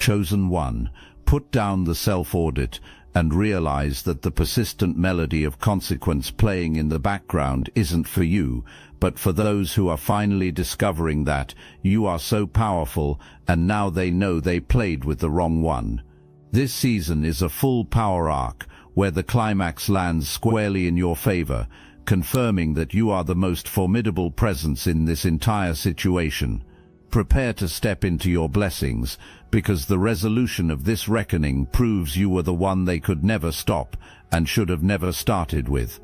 Chosen one, put down the self-audit and realize that the persistent melody of consequence playing in the background isn't for you, but for those who are finally discovering that you are so powerful and now they know they played with the wrong one. This season is a full power arc where the climax lands squarely in your favor, confirming that you are the most formidable presence in this entire situation. Prepare to step into your blessings, because the resolution of this reckoning proves you were the one they could never stop and should have never started with.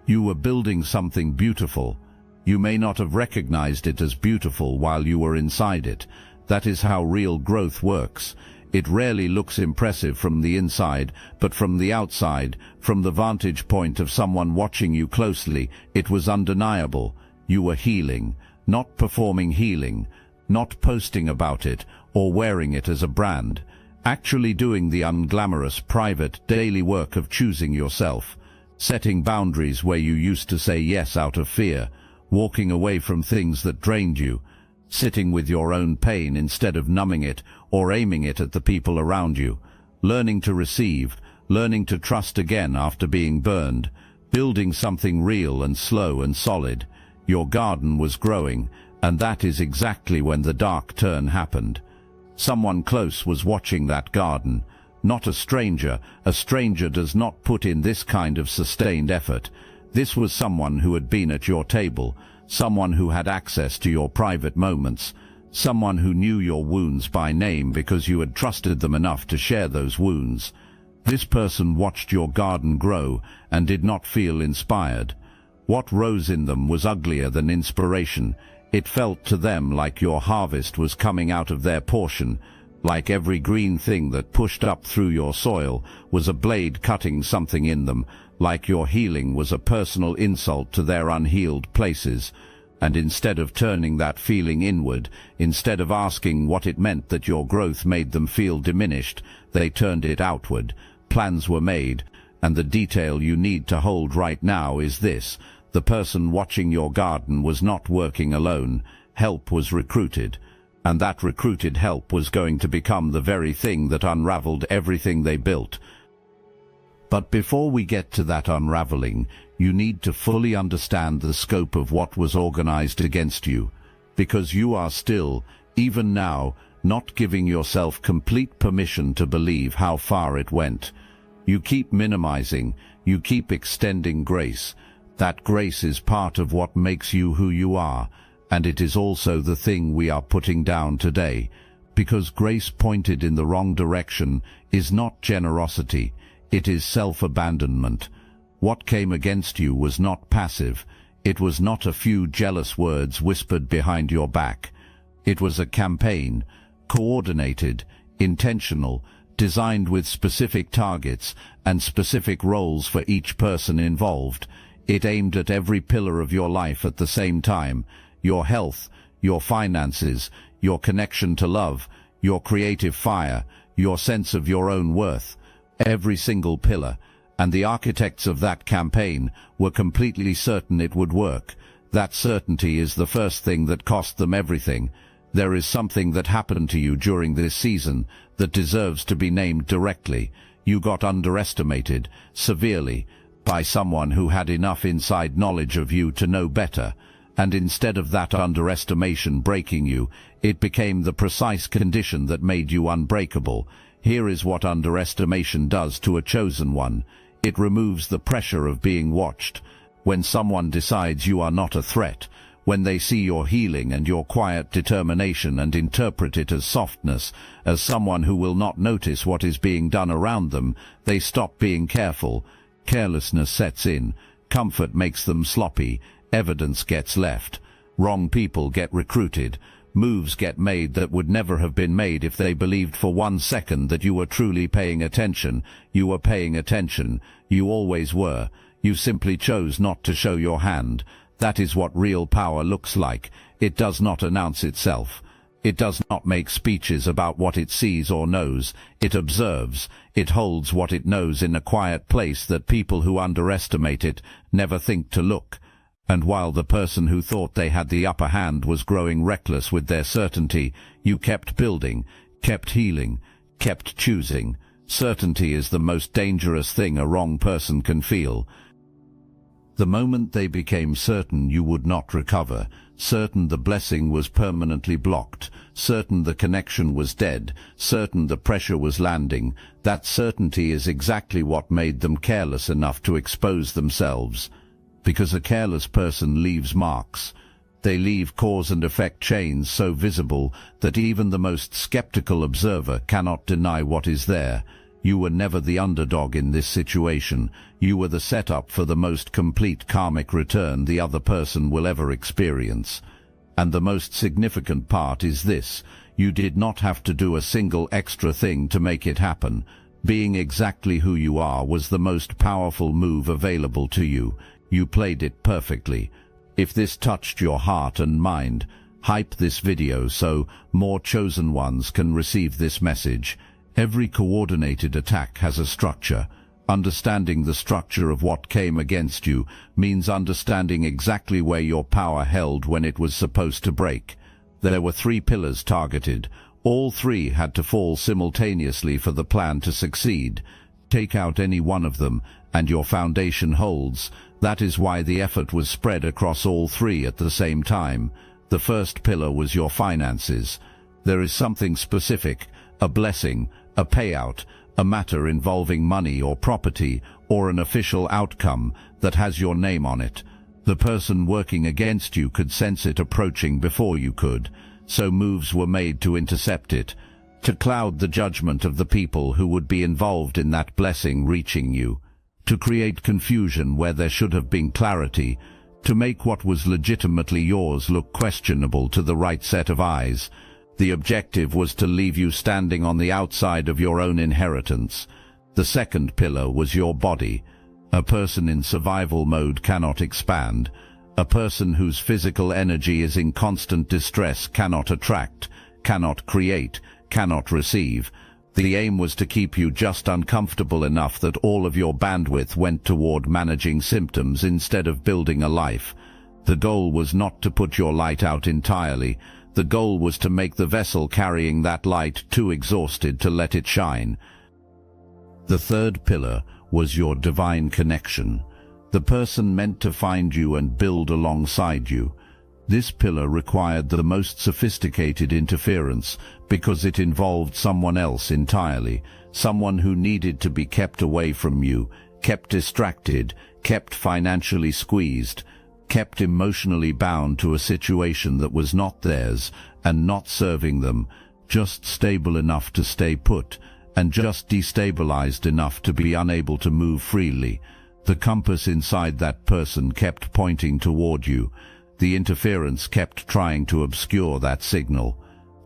You were building something beautiful. You may not have recognized it as beautiful while you were inside it. That is how real growth works. It rarely looks impressive from the inside, but from the outside, from the vantage point of someone watching you closely, it was undeniable. You were healing, not performing healing, not posting about it or wearing it as a brand, actually doing the unglamorous, private, daily work of choosing yourself, setting boundaries where you used to say yes out of fear, walking away from things that drained you, sitting with your own pain instead of numbing it or aiming it at the people around you, learning to receive, learning to trust again after being burned, building something real and slow and solid. Your garden was growing, and that is exactly when the dark turn happened. Someone close was watching that garden, not a stranger. A stranger does not put in this kind of sustained effort. This was someone who had been at your table, someone who had access to your private moments, someone who knew your wounds by name because you had trusted them enough to share those wounds. This person watched your garden grow and did not feel inspired. What rose in them was uglier than inspiration. It felt to them like your harvest was coming out of their portion, like every green thing that pushed up through your soil was a blade cutting something in them, like your healing was a personal insult to their unhealed places. And instead of turning that feeling inward, instead of asking what it meant that your growth made them feel diminished, they turned it outward. Plans were made, and the detail you need to hold right now is this: the person watching your garden was not working alone. Help was recruited, and that recruited help was going to become the very thing that unraveled everything they built. But before we get to that unraveling, you need to fully understand the scope of what was organized against you, because you are still, even now, not giving yourself complete permission to believe how far it went. You keep minimizing, you keep extending grace. That grace is part of what makes you who you are, and it is also the thing we are putting down today, because grace pointed in the wrong direction is not generosity, it is self-abandonment. What came against you was not passive, it was not a few jealous words whispered behind your back. It was a campaign, coordinated, intentional, designed with specific targets and specific roles for each person involved. It aimed at every pillar of your life at the same time: your health, your finances, your connection to love, your creative fire, your sense of your own worth. Every single pillar. And the architects of that campaign were completely certain it would work. That certainty is the first thing that cost them everything. There is something that happened to you during this season that deserves to be named directly. You got underestimated, severely, by someone who had enough inside knowledge of you to know better, and instead of that underestimation breaking you, it became the precise condition that made you unbreakable. Here is what underestimation does to a chosen one. It removes the pressure of being watched. When someone decides you are not a threat, when they see your healing and your quiet determination and interpret it as softness, as someone who will not notice what is being done around them, they stop being careful. Carelessness sets in, comfort makes them sloppy, evidence gets left, wrong people get recruited, moves get made that would never have been made if they believed for 1 second that you were truly paying attention. You were paying attention, you always were, you simply chose not to show your hand. That is what real power looks like. It does not announce itself. It does not make speeches about what it sees or knows. It observes. It holds what it knows in a quiet place that people who underestimate it never think to look. And while the person who thought they had the upper hand was growing reckless with their certainty, you kept building, kept healing, kept choosing. Certainty is the most dangerous thing a wrong person can feel. The moment they became certain you would not recover, certain the blessing was permanently blocked, certain the connection was dead, certain the pressure was landing, that certainty is exactly what made them careless enough to expose themselves. Because a careless person leaves marks. They leave cause and effect chains so visible that even the most skeptical observer cannot deny what is there. You were never the underdog in this situation. You were the setup for the most complete karmic return the other person will ever experience. And the most significant part is this: you did not have to do a single extra thing to make it happen. Being exactly who you are was the most powerful move available to you. You played it perfectly. If this touched your heart and mind, hype this video so more chosen ones can receive this message. Every coordinated attack has a structure. Understanding the structure of what came against you means understanding exactly where your power held when it was supposed to break. There were 3 pillars targeted. All 3 had to fall simultaneously for the plan to succeed. Take out any one of them, and your foundation holds. That is why the effort was spread across all 3 at the same time. The first pillar was your finances. There is something specific, a blessing, a payout, a matter involving money or property, or an official outcome that has your name on it. The person working against you could sense it approaching before you could, so moves were made to intercept it, to cloud the judgment of the people who would be involved in that blessing reaching you, to create confusion where there should have been clarity, to make what was legitimately yours look questionable to the right set of eyes. The objective was to leave you standing on the outside of your own inheritance. The second pillar was your body. A person in survival mode cannot expand. A person whose physical energy is in constant distress cannot attract, cannot create, cannot receive. The aim was to keep you just uncomfortable enough that all of your bandwidth went toward managing symptoms instead of building a life. The goal was not to put your light out entirely. The goal was to make the vessel carrying that light too exhausted to let it shine. The third pillar was your divine connection, the person meant to find you and build alongside you. This pillar required the most sophisticated interference because it involved someone else entirely, someone who needed to be kept away from you, kept distracted, kept financially squeezed, kept emotionally bound to a situation that was not theirs and not serving them, just stable enough to stay put, and just destabilized enough to be unable to move freely. The compass inside that person kept pointing toward you. The interference kept trying to obscure that signal.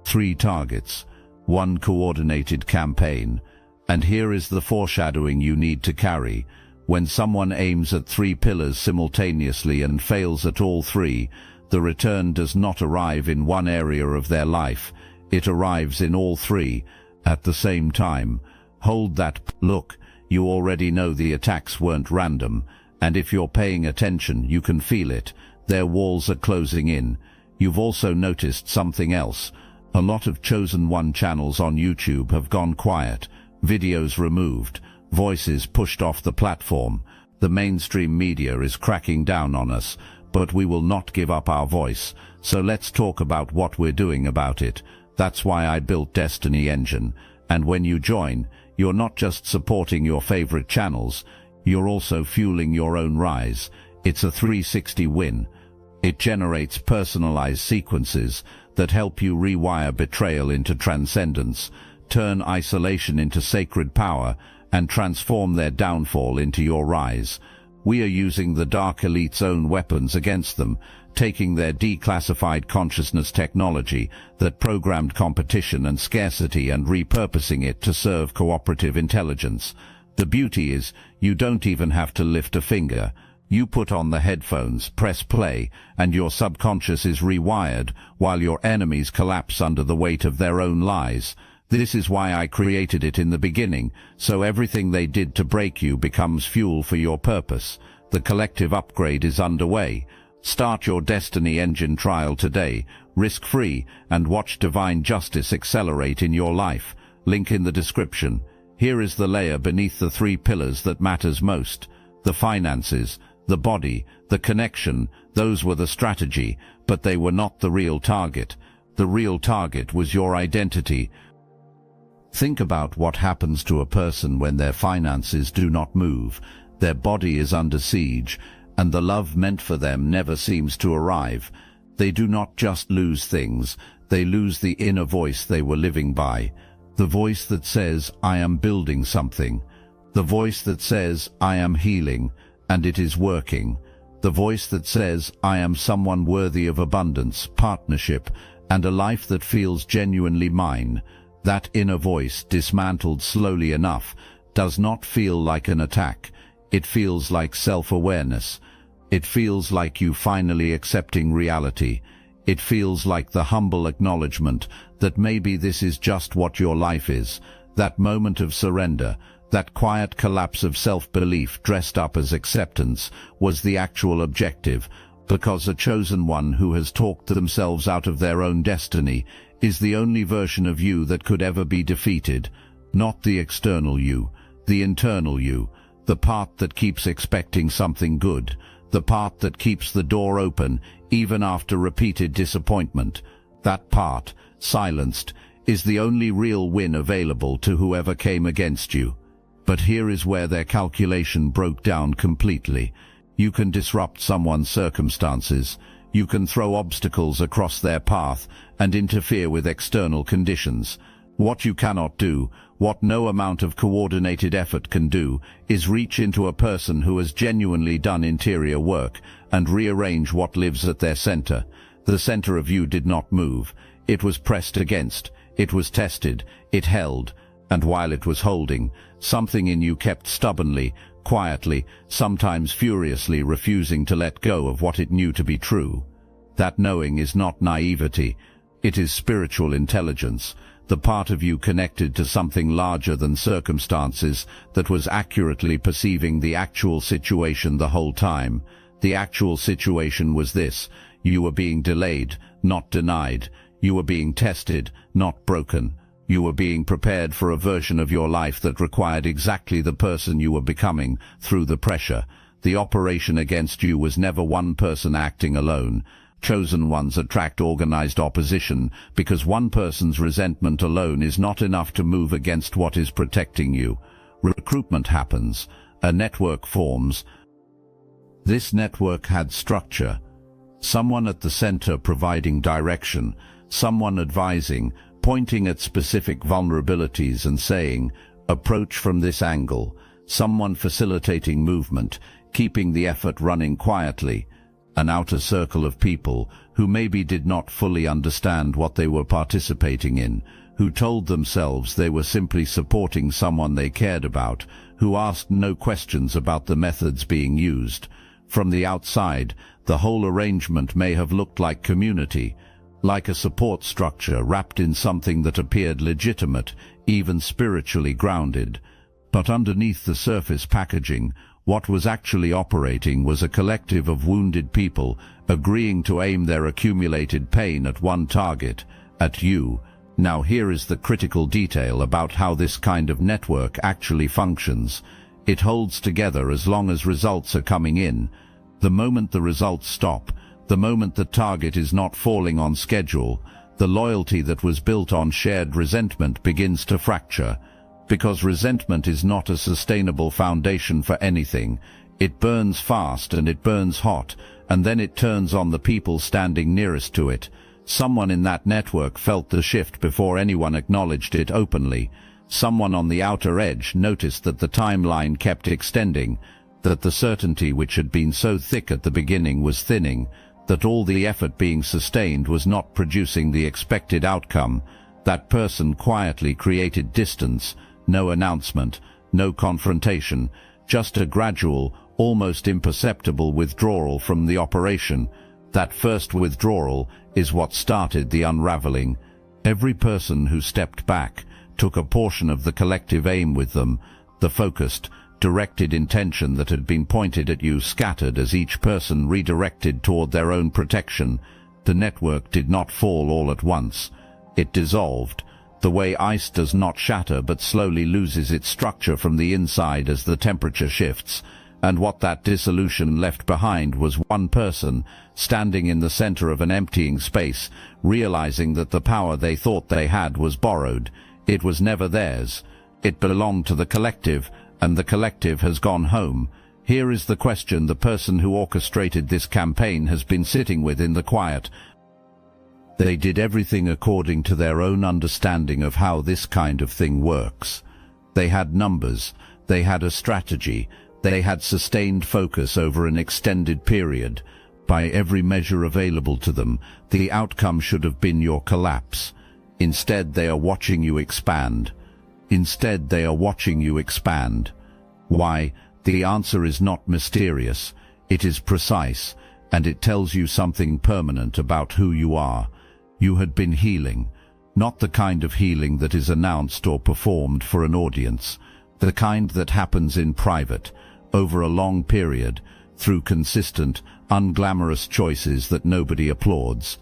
3 targets, 1 coordinated campaign. And here is the foreshadowing you need to carry. When someone aims at 3 pillars simultaneously and fails at all 3, the return does not arrive in one area of their life. It arrives in all 3 at the same time. Hold that. Look, you already know the attacks weren't random, and if you're paying attention, you can feel it. Their walls are closing in. You've also noticed something else. A lot of Chosen One channels on YouTube have gone quiet, videos removed, voices pushed off the platform. The mainstream media is cracking down on us, but we will not give up our voice. So let's talk about what we're doing about it. That's why I built Destiny Engine. And when you join, you're not just supporting your favorite channels, you're also fueling your own rise. It's a 360 win. It generates personalized sequences that help you rewire betrayal into transcendence, turn isolation into sacred power, and transform their downfall into your rise. We are using the Dark Elite's own weapons against them, taking their declassified consciousness technology that programmed competition and scarcity and repurposing it to serve cooperative intelligence. The beauty is, you don't even have to lift a finger. You put on the headphones, press play, and your subconscious is rewired while your enemies collapse under the weight of their own lies. This is why I created it in the beginning, so everything they did to break you becomes fuel for your purpose. The collective upgrade is underway. Start your Destiny Engine trial today, risk-free, and watch divine justice accelerate in your life. link in the description. Here is the layer beneath the 3 pillars that matters most. The finances, the body, the connection, those were the strategy, but they were not the real target. The real target was your identity. Think about what happens to a person when their finances do not move, their body is under siege, and the love meant for them never seems to arrive. They do not just lose things, they lose the inner voice they were living by. The voice that says, I am building something. The voice that says, I am healing, and it is working. The voice that says, I am someone worthy of abundance, partnership, and a life that feels genuinely mine. That inner voice, dismantled slowly enough, does not feel like an attack. It feels like self-awareness. It feels like you finally accepting reality. It feels like the humble acknowledgement that maybe this is just what your life is. That moment of surrender, that quiet collapse of self-belief dressed up as acceptance, was the actual objective, because a chosen one who has talked themselves out of their own destiny is the only version of you that could ever be defeated. Not the external you, the internal you, the part that keeps expecting something good, the part that keeps the door open even after repeated disappointment. That part, silenced, is the only real win available to whoever came against you. But here is where their calculation broke down completely. You can disrupt someone's circumstances. You can throw obstacles across their path and interfere with external conditions. What you cannot do, what no amount of coordinated effort can do, is reach into a person who has genuinely done interior work and rearrange what lives at their center. The center of you did not move. It was pressed against. It was tested. It held. And while it was holding, something in you kept stubbornly, quietly, sometimes furiously refusing to let go of what it knew to be true. That knowing is not naivety. It is spiritual intelligence, the part of you connected to something larger than circumstances that was accurately perceiving the actual situation the whole time. The actual situation was this: you were being delayed, not denied. You were being tested, not broken. You were being prepared for a version of your life that required exactly the person you were becoming through the pressure. The operation against you was never one person acting alone. Chosen ones attract organized opposition because one person's resentment alone is not enough to move against what is protecting you. Recruitment happens. A network forms. This network had structure. Someone at the center providing direction, someone advising, pointing at specific vulnerabilities and saying, approach from this angle, someone facilitating movement, keeping the effort running quietly. An outer circle of people who maybe did not fully understand what they were participating in, who told themselves they were simply supporting someone they cared about, who asked no questions about the methods being used. From the outside, the whole arrangement may have looked like community, like a support structure wrapped in something that appeared legitimate, even spiritually grounded. But underneath the surface packaging, what was actually operating was a collective of wounded people agreeing to aim their accumulated pain at one target, at you. Now here is the critical detail about how this kind of network actually functions. It holds together as long as results are coming in. The moment the results stop, the moment the target is not falling on schedule, the loyalty that was built on shared resentment begins to fracture. Because resentment is not a sustainable foundation for anything. It burns fast and it burns hot, and then it turns on the people standing nearest to it. Someone in that network felt the shift before anyone acknowledged it openly. Someone on the outer edge noticed that the timeline kept extending, that the certainty which had been so thick at the beginning was thinning, that all the effort being sustained was not producing the expected outcome. That person quietly created distance, no announcement, no confrontation, just a gradual, almost imperceptible withdrawal from the operation. That first withdrawal is what started the unraveling. Every person who stepped back took a portion of the collective aim with them. The focused, directed intention that had been pointed at you scattered as each person redirected toward their own protection. The network did not fall all at once. It dissolved. The way ice does not shatter but slowly loses its structure from the inside as the temperature shifts. And what that dissolution left behind was one person, standing in the center of an emptying space, realizing that the power they thought they had was borrowed. It was never theirs. It belonged to the collective, and the collective has gone home. Here is the question the person who orchestrated this campaign has been sitting with in the quiet. They did everything according to their own understanding of how this kind of thing works. They had numbers, they had a strategy, they had sustained focus over an extended period. By every measure available to them, the outcome should have been your collapse. Instead, they are watching you expand. Instead, they are watching you expand. Why? The answer is not mysterious. It is precise, and it tells you something permanent about who you are. You had been healing, not the kind of healing that is announced or performed for an audience, the kind that happens in private, over a long period, through consistent, unglamorous choices that nobody applauds.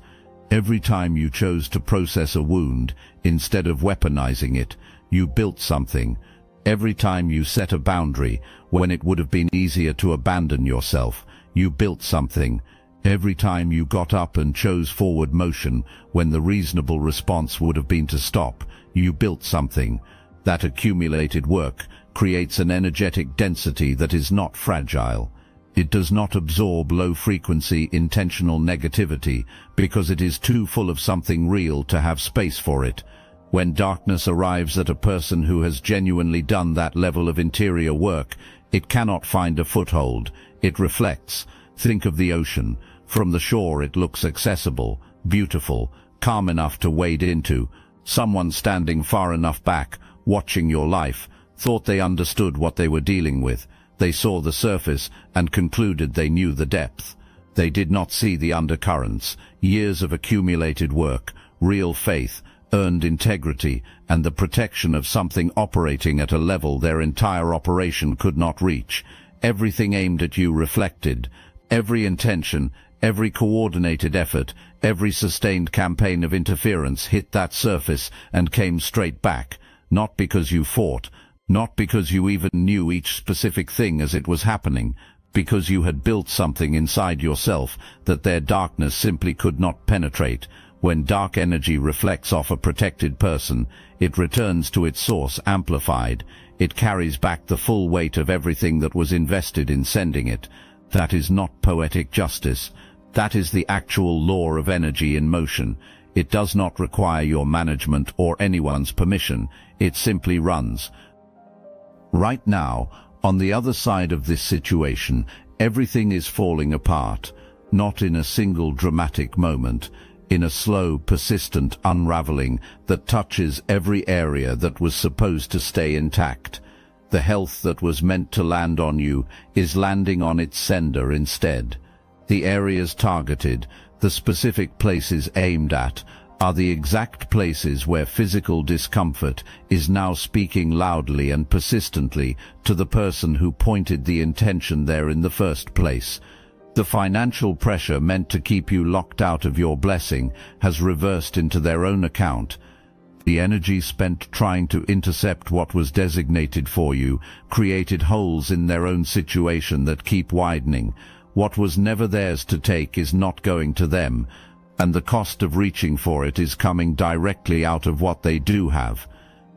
Every time you chose to process a wound, instead of weaponizing it, you built something. Every time you set a boundary, when it would have been easier to abandon yourself, you built something. Every time you got up and chose forward motion, when the reasonable response would have been to stop, you built something. That accumulated work creates an energetic density that is not fragile. It does not absorb low-frequency, intentional negativity because it is too full of something real to have space for it. When darkness arrives at a person who has genuinely done that level of interior work, it cannot find a foothold. It reflects. Think of the ocean. From the shore it looks accessible, beautiful, calm enough to wade into. Someone standing far enough back, watching your life, thought they understood what they were dealing with. They saw the surface and concluded they knew the depth. They did not see the undercurrents, years of accumulated work, real faith, earned integrity, and the protection of something operating at a level their entire operation could not reach. Everything aimed at you reflected. Every intention, every coordinated effort, every sustained campaign of interference hit that surface and came straight back, not because you fought, not because you even knew each specific thing as it was happening, because you had built something inside yourself that their darkness simply could not penetrate. When dark energy reflects off a protected person, it returns to its source amplified. It carries back the full weight of everything that was invested in sending it. That is not poetic justice. That is the actual law of energy in motion. It does not require your management or anyone's permission. It simply runs. Right now, on the other side of this situation, everything is falling apart, not in a single dramatic moment, in a slow, persistent unraveling that touches every area that was supposed to stay intact. The health that was meant to land on you is landing on its sender instead. The areas targeted, the specific places aimed at, are the exact places where physical discomfort is now speaking loudly and persistently to the person who pointed the intention there in the first place. The financial pressure meant to keep you locked out of your blessing has reversed into their own account. The energy spent trying to intercept what was designated for you created holes in their own situation that keep widening. What was never theirs to take is not going to them, and the cost of reaching for it is coming directly out of what they do have.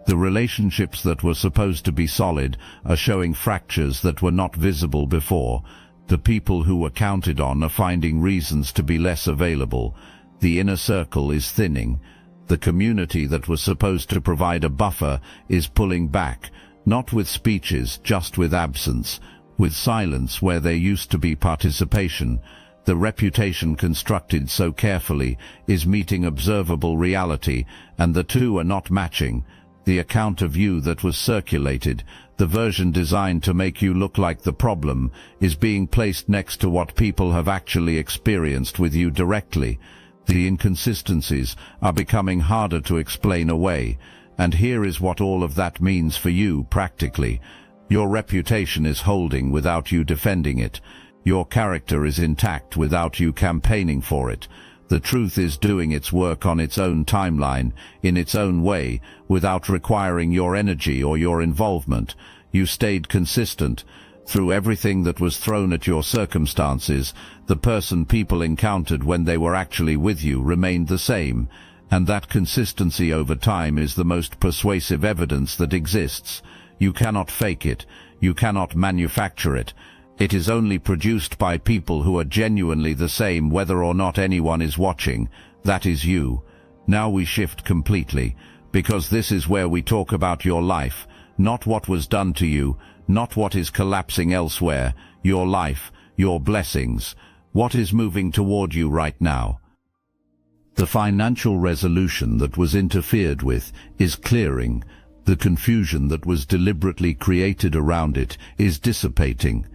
The relationships that were supposed to be solid are showing fractures that were not visible before. The people who were counted on are finding reasons to be less available. The inner circle is thinning. The community that was supposed to provide a buffer is pulling back, not with speeches, just with absence, with silence where there used to be participation. The reputation constructed so carefully is meeting observable reality, and the two are not matching. The account of you that was circulated, the version designed to make you look like the problem, is being placed next to what people have actually experienced with you directly. The inconsistencies are becoming harder to explain away, and here is what all of that means for you practically. Your reputation is holding without you defending it. Your character is intact without you campaigning for it. The truth is doing its work on its own timeline, in its own way, without requiring your energy or your involvement. You stayed consistent. Through everything that was thrown at your circumstances, the person people encountered when they were actually with you remained the same, and that consistency over time is the most persuasive evidence that exists. You cannot fake it. You cannot manufacture it. It is only produced by people who are genuinely the same whether or not anyone is watching. That is you. Now we shift completely, because this is where we talk about your life, not what was done to you, not what is collapsing elsewhere, your life, your blessings, what is moving toward you right now. The financial resolution that was interfered with is clearing. The confusion that was deliberately created around it is dissipating.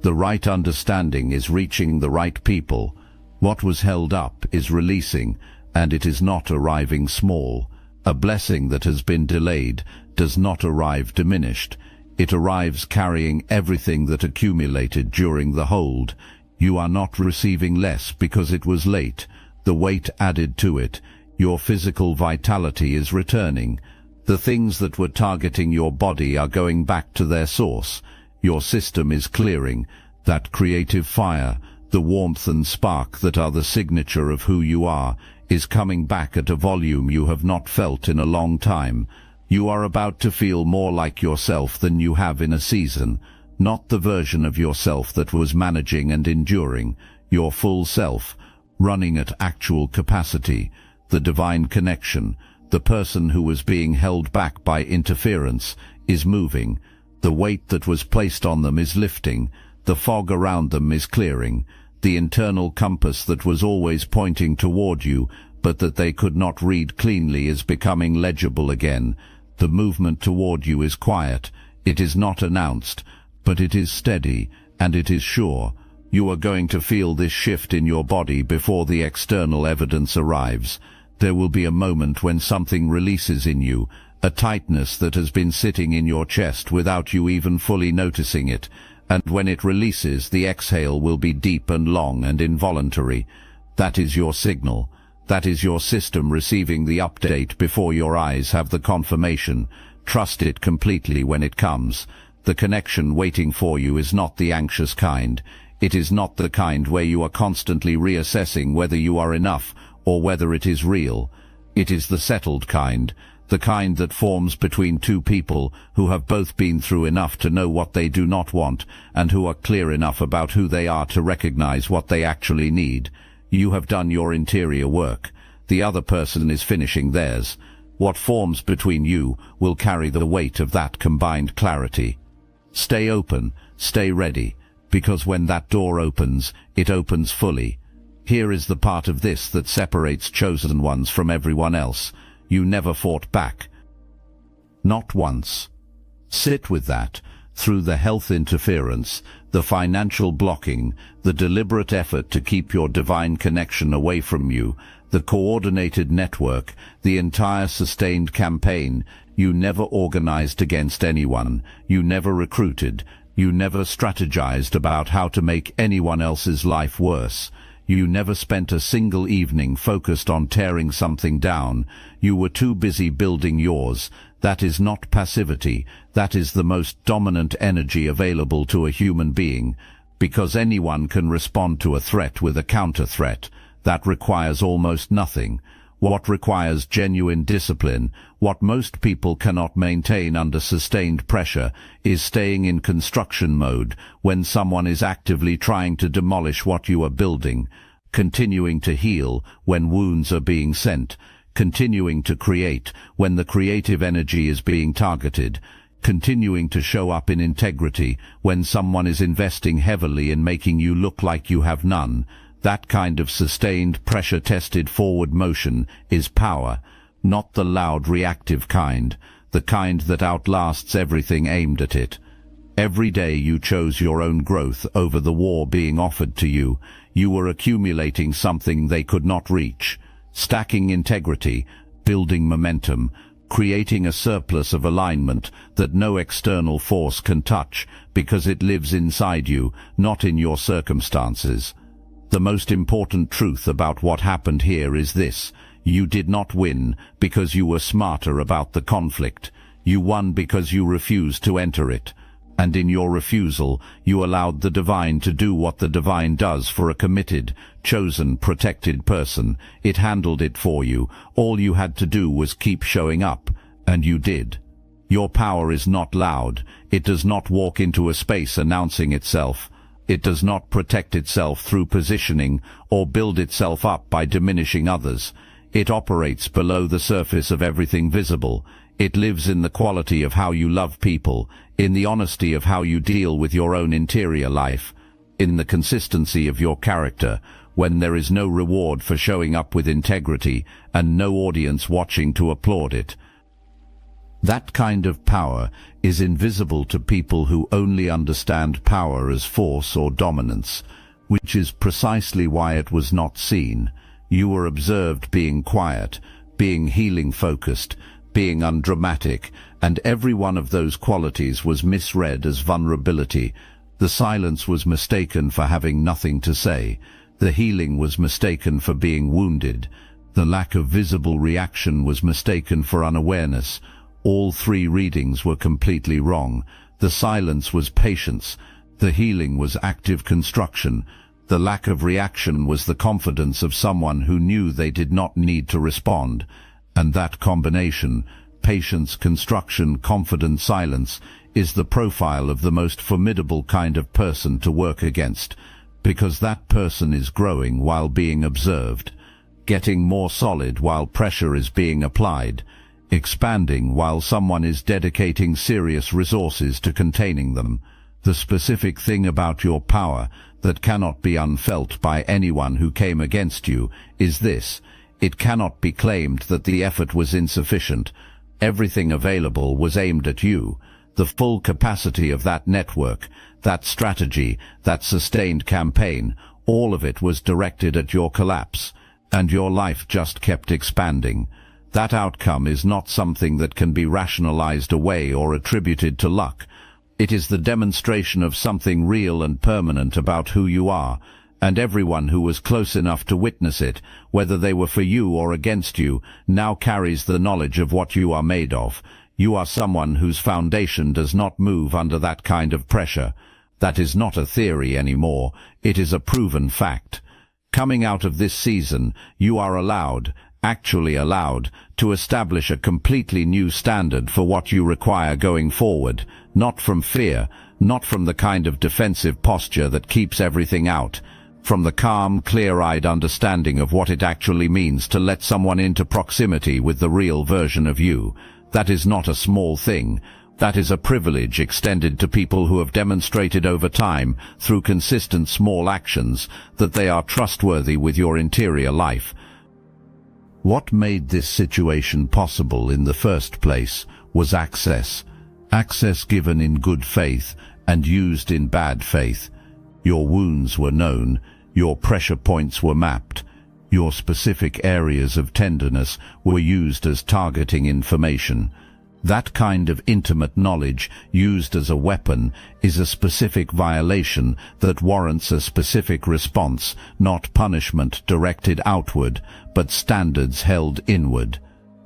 The right understanding is reaching the right people. What was held up is releasing, and it is not arriving small. A blessing that has been delayed does not arrive diminished. It arrives carrying everything that accumulated during the hold. You are not receiving less because it was late. The weight added to it. Your physical vitality is returning. The things that were targeting your body are going back to their source. Your system is clearing. That creative fire, the warmth and spark that are the signature of who you are, is coming back at a volume you have not felt in a long time. You are about to feel more like yourself than you have in a season, not the version of yourself that was managing and enduring, your full self, running at actual capacity, the divine connection. The person who was being held back by interference is moving. The weight that was placed on them is lifting. The fog around them is clearing. The internal compass that was always pointing toward you, but that they could not read cleanly, is becoming legible again. The movement toward you is quiet. It is not announced, but it is steady, and it is sure. You are going to feel this shift in your body before the external evidence arrives. There will be a moment when something releases in you, a tightness that has been sitting in your chest without you even fully noticing it, and when it releases, the exhale will be deep and long and involuntary. That is your signal. That is your system receiving the update before your eyes have the confirmation. Trust it completely when it comes. The connection waiting for you is not the anxious kind. It is not the kind where you are constantly reassessing whether you are enough or whether it is real. It is the settled kind, the kind that forms between two people who have both been through enough to know what they do not want and who are clear enough about who they are to recognize what they actually need. You have done your interior work. The other person is finishing theirs. What forms between you will carry the weight of that combined clarity. Stay open, stay ready, because when that door opens, it opens fully. Here is the part of this that separates chosen ones from everyone else. You never fought back. Not once. Sit with that. Through the health interference, the financial blocking, the deliberate effort to keep your divine connection away from you, the coordinated network, the entire sustained campaign, you never organized against anyone, you never recruited, you never strategized about how to make anyone else's life worse. You never spent a single evening focused on tearing something down. You were too busy building yours. That is not passivity. That is the most dominant energy available to a human being, because anyone can respond to a threat with a counter-threat. That requires almost nothing. What requires genuine discipline, what most people cannot maintain under sustained pressure, is staying in construction mode when someone is actively trying to demolish what you are building, continuing to heal when wounds are being sent, continuing to create when the creative energy is being targeted, continuing to show up in integrity when someone is investing heavily in making you look like you have none. That kind of sustained, pressure-tested forward motion is power, not the loud reactive kind, the kind that outlasts everything aimed at it. Every day you chose your own growth over the war being offered to you. You were accumulating something they could not reach, stacking integrity, building momentum, creating a surplus of alignment that no external force can touch because it lives inside you, not in your circumstances. The most important truth about what happened here is this: you did not win because you were smarter about the conflict. You won because you refused to enter it. And in your refusal, you allowed the divine to do what the divine does for a committed, chosen, protected person. It handled it for you. All you had to do was keep showing up, and you did. Your power is not loud. It does not walk into a space announcing itself. It does not protect itself through positioning or build itself up by diminishing others. It operates below the surface of everything visible. It lives in the quality of how you love people, in the honesty of how you deal with your own interior life, in the consistency of your character, when there is no reward for showing up with integrity and no audience watching to applaud it. That kind of power is invisible to people who only understand power as force or dominance, which is precisely why it was not seen. You were observed being quiet, being healing-focused, being undramatic, and every one of those qualities was misread as vulnerability. The silence was mistaken for having nothing to say. The healing was mistaken for being wounded. The lack of visible reaction was mistaken for unawareness. All three readings were completely wrong. The silence was patience. The healing was active construction. The lack of reaction was the confidence of someone who knew they did not need to respond. And that combination, patience, construction, confident silence, is the profile of the most formidable kind of person to work against, because that person is growing while being observed, getting more solid while pressure is being applied, expanding while someone is dedicating serious resources to containing them. The specific thing about your power that cannot be unfelt by anyone who came against you is this: it cannot be claimed that the effort was insufficient. Everything available was aimed at you. The full capacity of that network, that strategy, that sustained campaign, all of it was directed at your collapse, and your life just kept expanding. That outcome is not something that can be rationalized away or attributed to luck. It is the demonstration of something real and permanent about who you are, and everyone who was close enough to witness it, whether they were for you or against you, now carries the knowledge of what you are made of. You are someone whose foundation does not move under that kind of pressure. That is not a theory anymore. It is a proven fact. Coming out of this season, you are allowed, actually allowed, to establish a completely new standard for what you require going forward, not from fear, not from the kind of defensive posture that keeps everything out, from the calm, clear-eyed understanding of what it actually means to let someone into proximity with the real version of you. That is not a small thing. That is a privilege extended to people who have demonstrated over time, through consistent small actions, that they are trustworthy with your interior life. What made this situation possible in the first place was access. Access given in good faith and used in bad faith. Your wounds were known, your pressure points were mapped, your specific areas of tenderness were used as targeting information. That kind of intimate knowledge used as a weapon is a specific violation that warrants a specific response, not punishment directed outward, but standards held inward.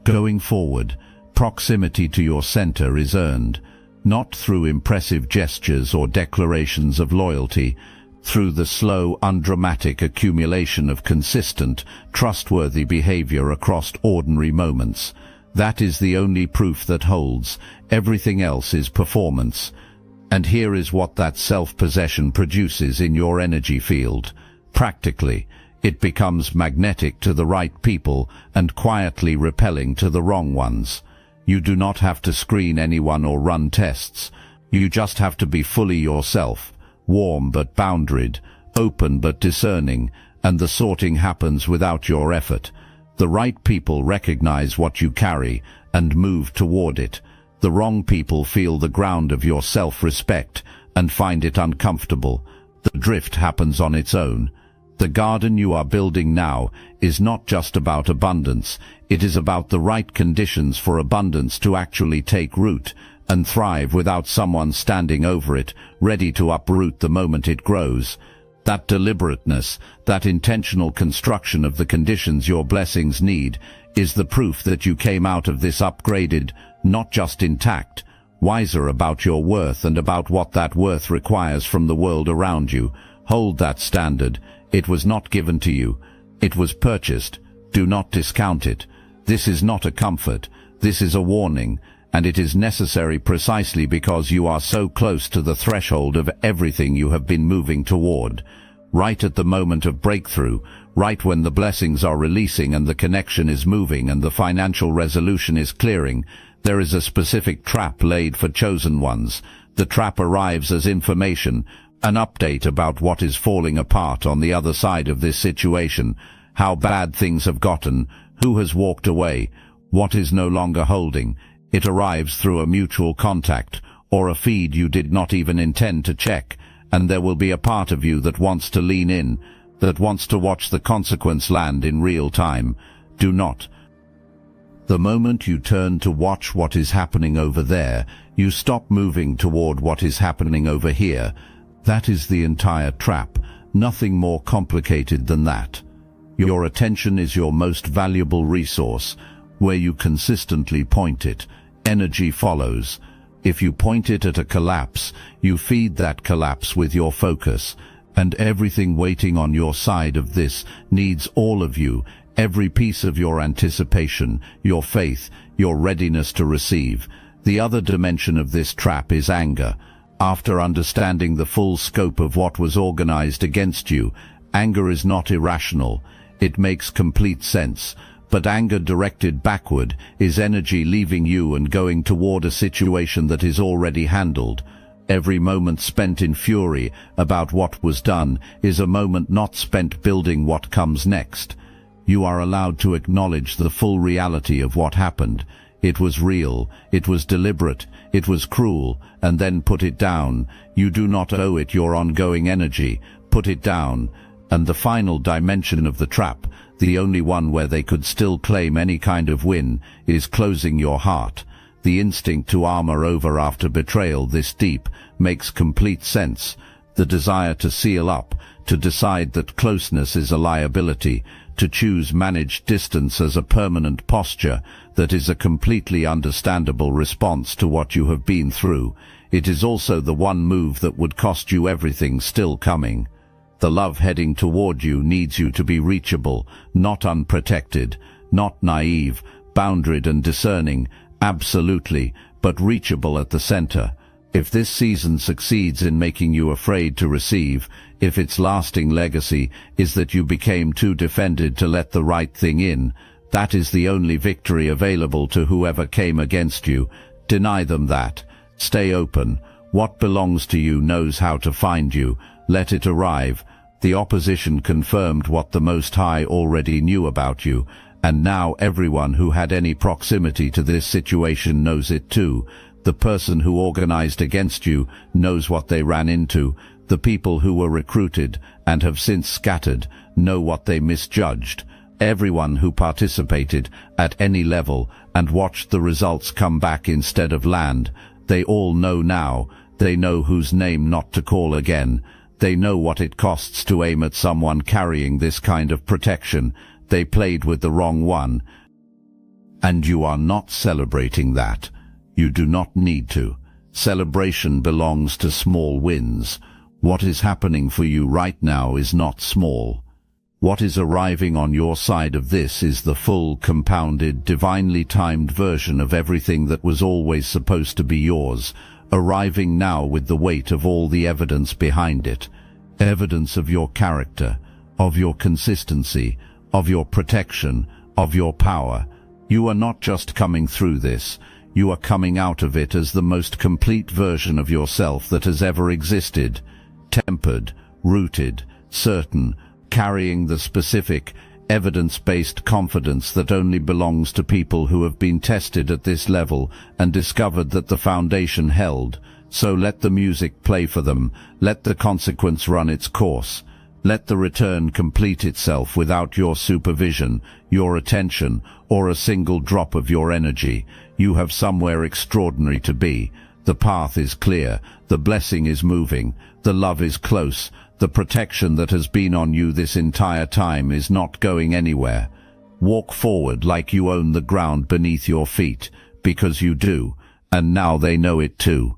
Going forward, proximity to your center is earned, not through impressive gestures or declarations of loyalty, through the slow, undramatic accumulation of consistent, trustworthy behavior across ordinary moments. That is the only proof that holds. Everything else is performance. And here is what that self-possession produces in your energy field. Practically, it becomes magnetic to the right people and quietly repelling to the wrong ones. You do not have to screen anyone or run tests. You just have to be fully yourself, warm but boundaried, open but discerning, and the sorting happens without your effort. The right people recognize what you carry and move toward it. The wrong people feel the ground of your self-respect and find it uncomfortable. The drift happens on its own. The garden you are building now is not just about abundance. It is about the right conditions for abundance to actually take root and thrive without someone standing over it, ready to uproot the moment it grows. That deliberateness, that intentional construction of the conditions your blessings need, is the proof that you came out of this upgraded, not just intact, wiser about your worth and about what that worth requires from the world around you. Hold that standard. It was not given to you. It was purchased. Do not discount it. This is not a comfort. This is a warning, and it is necessary precisely because you are so close to the threshold of everything you have been moving toward. Right at the moment of breakthrough, right when the blessings are releasing and the connection is moving and the financial resolution is clearing, there is a specific trap laid for chosen ones. The trap arrives as information, an update about what is falling apart on the other side of this situation, how bad things have gotten, who has walked away, what is no longer holding. It arrives through a mutual contact, or a feed you did not even intend to check, and there will be a part of you that wants to lean in, that wants to watch the consequence land in real time. Do not. The moment you turn to watch what is happening over there, you stop moving toward what is happening over here. That is the entire trap, nothing more complicated than that. Your attention is your most valuable resource. Where you consistently point it, energy follows. If you point it at a collapse, you feed that collapse with your focus, and everything waiting on your side of this needs all of you, every piece of your anticipation, your faith, your readiness to receive. The other dimension of this trap is anger. After understanding the full scope of what was organized against you, anger is not irrational. It makes complete sense. But anger directed backward is energy leaving you and going toward a situation that is already handled. Every moment spent in fury about what was done is a moment not spent building what comes next. You are allowed to acknowledge the full reality of what happened. It was real, it was deliberate, it was cruel, and then put it down. You do not owe it your ongoing energy. Put it down. And the final dimension of the trap, the only one where they could still claim any kind of win, is closing your heart. The instinct to armor over after betrayal this deep makes complete sense. The desire to seal up, to decide that closeness is a liability, to choose managed distance as a permanent posture, that is a completely understandable response to what you have been through. It is also the one move that would cost you everything still coming. The love heading toward you needs you to be reachable, not unprotected, not naive, boundaried and discerning, absolutely, but reachable at the center. If this season succeeds in making you afraid to receive, if its lasting legacy is that you became too defended to let the right thing in, that is the only victory available to whoever came against you. Deny them that. Stay open. What belongs to you knows how to find you. Let it arrive. The opposition confirmed what the Most High already knew about you, and now everyone who had any proximity to this situation knows it too. The person who organized against you knows what they ran into. The people who were recruited and have since scattered know what they misjudged. Everyone who participated at any level and watched the results come back instead of land, they all know now. They know whose name not to call again. They know what it costs to aim at someone carrying this kind of protection. They played with the wrong one. And you are not celebrating that. You do not need to. Celebration belongs to small wins. What is happening for you right now is not small. What is arriving on your side of this is the full, compounded, divinely timed version of everything that was always supposed to be yours, arriving now with the weight of all the evidence behind it. Evidence of your character, of your consistency, of your protection, of your power. You are not just coming through this. You are coming out of it as the most complete version of yourself that has ever existed. Tempered, rooted, certain, carrying the specific, evidence-based confidence that only belongs to people who have been tested at this level and discovered that the foundation held. So let the music play for them. Let the consequence run its course. Let the return complete itself without your supervision, your attention, or a single drop of your energy. You have somewhere extraordinary to be. The path is clear. The blessing is moving. The love is close. The protection that has been on you this entire time is not going anywhere. Walk forward like you own the ground beneath your feet, because you do, and now they know it too.